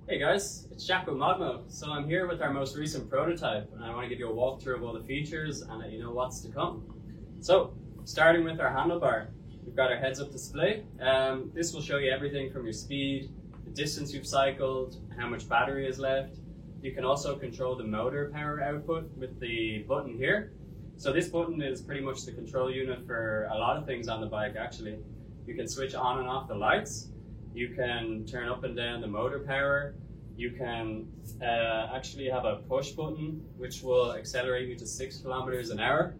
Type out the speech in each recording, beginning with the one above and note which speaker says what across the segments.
Speaker 1: Hey guys, it's Jack with Modmo. So I'm here with our most recent prototype and I want to give you a walkthrough of all the features and let you know what's to come. So, starting with our handlebar, we've got our heads-up display. This will show you everything from your speed, the distance you've cycled, how much battery is left. You can also control the motor power output with the button here. So this button is pretty much the control unit for a lot of things on the bike actually. You can switch on and off the lights. You can turn up and down the motor power. You can actually have a push button, which will accelerate you to 6 kilometers an hour.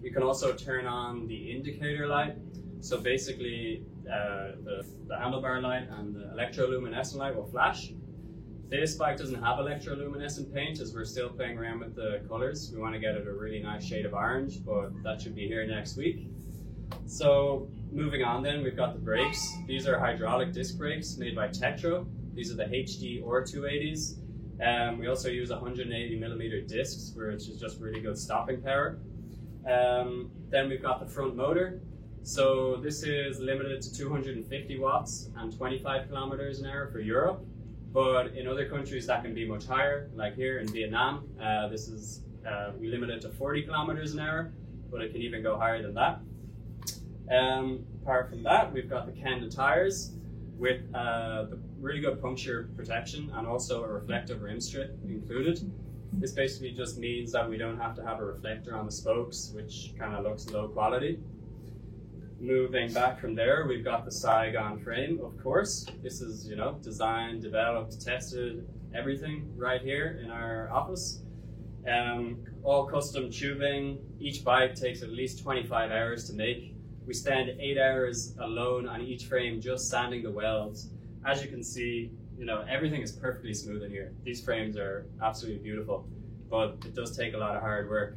Speaker 1: You can also turn on the indicator light. So basically, the handlebar light and the electroluminescent light will flash. This bike doesn't have electroluminescent paint as we're still playing around with the colors. We want to get it a really nice shade of orange, but that should be here next week. So moving on then, we've got the brakes. These are hydraulic disc brakes made by Tektro. These are the HD OR280s. We also use 180 millimeter discs, which is just really good stopping power. Then we've got the front motor. So this is limited to 250 watts and 25 kilometers an hour for Europe. But in other countries that can be much higher, like here in Vietnam. We limit it to 40 kilometers an hour, but it can even go higher than that. Apart from that, we've got the Kenda tires with the really good puncture protection and also a reflective rim strip included. This basically just means that we don't have to have a reflector on the spokes, which kind of looks low quality. Moving back from there, we've got the Saigon frame, of course. This is, designed, developed, tested, everything right here in our office. All custom tubing. Each bike takes at least 25 hours to make. We spend 8 hours alone on each frame just sanding the welds. As you can see, everything is perfectly smooth in here. These frames are absolutely beautiful, but it does take a lot of hard work.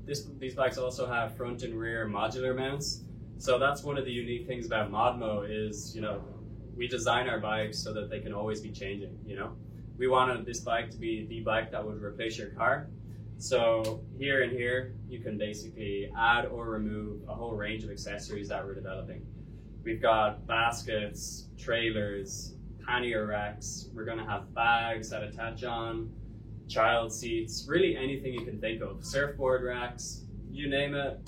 Speaker 1: These bikes also have front and rear modular mounts. So that's one of the unique things about Modmo is, we design our bikes so that they can always be changing, We wanted this bike to be the bike that would replace your car. So here and here, you can basically add or remove a whole range of accessories that we're developing. We've got baskets, trailers, pannier racks. We're going to have bags that attach on, child seats, really anything you can think of. Surfboard racks, you name it,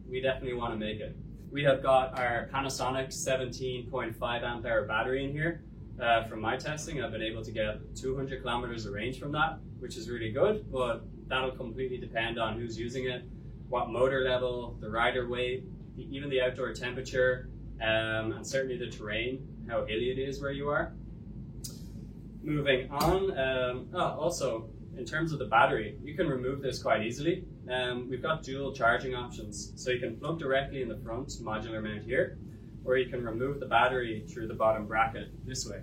Speaker 1: we definitely want to make it. We have got our Panasonic 17.5 amp hour battery in here. From my testing, I've been able to get 200 kilometers of range from that, which is really good, but that'll completely depend on who's using it, what motor level, the rider weight, even the outdoor temperature, and certainly the terrain, how hilly it is where you are. Moving on, also in terms of the battery, you can remove this quite easily. We've got dual charging options, so you can plug directly in the front modular mount here, or you can remove the battery through the bottom bracket this way.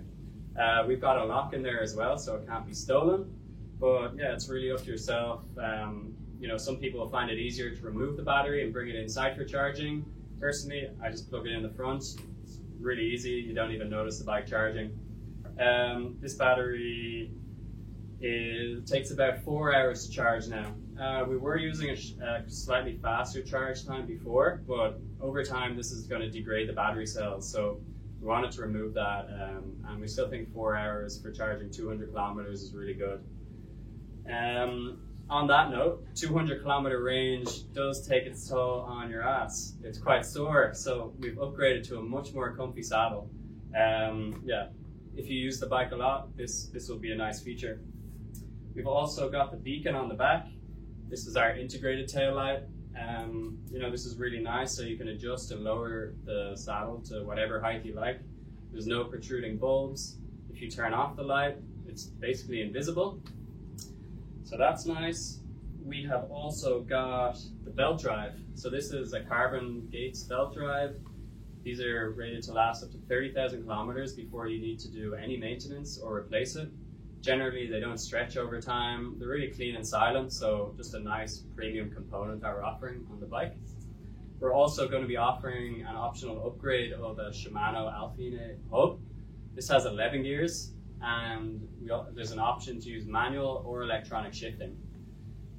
Speaker 1: We've got a lock in there as well, so it can't be stolen. But yeah, it's really up to yourself. Some people will find it easier to remove the battery and bring it inside for charging. Personally, I just plug it in the front. It's really easy. You don't even notice the bike charging. This battery takes about 4 hours to charge now. We were using a slightly faster charge time before, but over time this is going to degrade the battery cells. So we wanted to remove that, and we still think 4 hours for charging 200 kilometers is really good. On that note, 200 kilometer range does take its toll on your ass. It's quite sore, so we've upgraded to a much more comfy saddle. If you use the bike a lot, this will be a nice feature. We've also got the beacon on the back. This is our integrated tail light. This is really nice, so you can adjust and lower the saddle to whatever height you like. There's no protruding bulbs. If you turn off the light, it's basically invisible. So that's nice. We have also got the belt drive. So this is a carbon Gates belt drive. These are rated to last up to 30,000 kilometers before you need to do any maintenance or replace it. Generally, they don't stretch over time. They're really clean and silent, so just a nice premium component that we're offering on the bike. We're also going to be offering an optional upgrade of a Shimano Alpine hub. This has 11 gears, and there's an option to use manual or electronic shifting.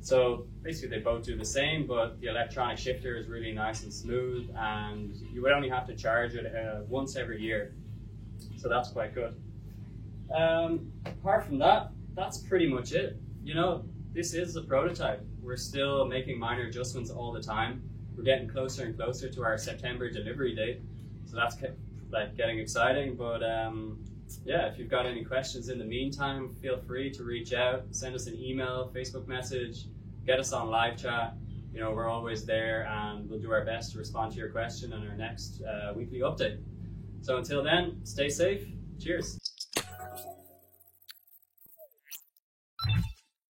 Speaker 1: So basically they both do the same, but the electronic shifter is really nice and smooth, and you would only have to charge it once every year. So that's quite good. Apart from that, that's pretty much it. You know, this is a prototype. We're still making minor adjustments all the time. We're getting closer and closer to our September delivery date, so that's like getting exciting. But yeah, if you've got any questions in the meantime, feel free to reach out, send us an email, Facebook message, get us on live chat. You know, we're always there, and we'll do our best to respond to your question in our next weekly update. So until then, stay safe. Cheers.